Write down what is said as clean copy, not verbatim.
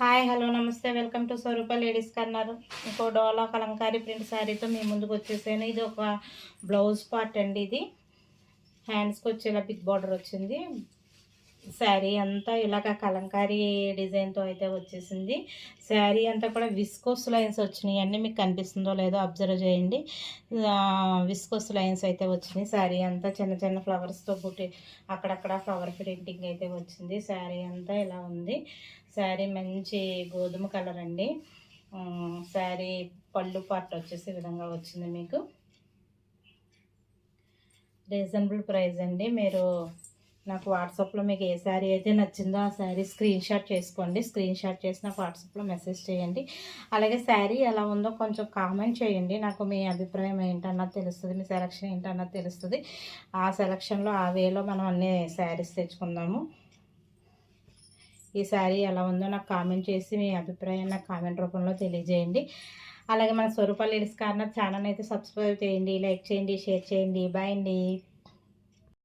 Hi hello నమస్తే welcome to Swarupa ladies corner. ఇంకో డోలా కలంకారీ ప్రింట్ శారీతో మీ ముందుకు వచ్చేసాను. ఇది ఒక బ్లౌజ్ పార్ట్ అండి. ఇది హ్యాండ్స్కి వచ్చేలా బిగ్ బార్డర్ వచ్చింది. శారీ అంతా ఇలాగ కలంకారీ డిజైన్తో అయితే వచ్చేసింది. శారీ అంతా కూడా విస్కోస్ లైన్స్ వచ్చినాయి. అన్నీ మీకు కనిపిస్తుందో లేదో అబ్జర్వ్ చేయండి. విస్కోస్ లైన్స్ అయితే వచ్చినాయి. శారీ అంతా చిన్న చిన్న ఫ్లవర్స్తో బుట్టి అక్కడక్కడ ఫ్లవర్ ప్రింటింగ్ అయితే వచ్చింది. శారీ అంతా ఇలా ఉంది. శారీ మంచి గోధుమ కలర్ అండి. శారీ పళ్ళు పార్ట్ వచ్చేసి ఈ విధంగా వచ్చింది. మీకు రీజనబుల్ ప్రైస్ అండి. మీరు నాకు వాట్సాప్లో మీకు ఏ శారీ అయితే నచ్చిందో ఆ శారీ స్క్రీన్ షాట్ చేసుకోండి. స్క్రీన్ షాట్ చేసి నాకు వాట్సాప్లో మెసేజ్ చేయండి. అలాగే శారీ ఎలా ఉందో కొంచెం కామెంట్ చేయండి. నాకు మీ అభిప్రాయం ఏంటన్నది తెలుస్తుంది, మీ సెలక్షన్ ఏంటన్నది తెలుస్తుంది. ఆ సెలక్షన్లో ఆ వేలో మనం అన్ని శారీస్ తెచ్చుకుందాము. ఈ శారీ ఎలా ఉందో నాకు కామెంట్ చేసి మీ అభిప్రాయం నాకు కామెంట్ రూపంలో తెలియజేయండి. అలాగే మన స్వరూప లేడీస్ కార్నర్ ఛానల్ అయితే సబ్స్క్రైబ్ చేయండి, లైక్ చేయండి, షేర్ చేయండి. బాయ్ అండి.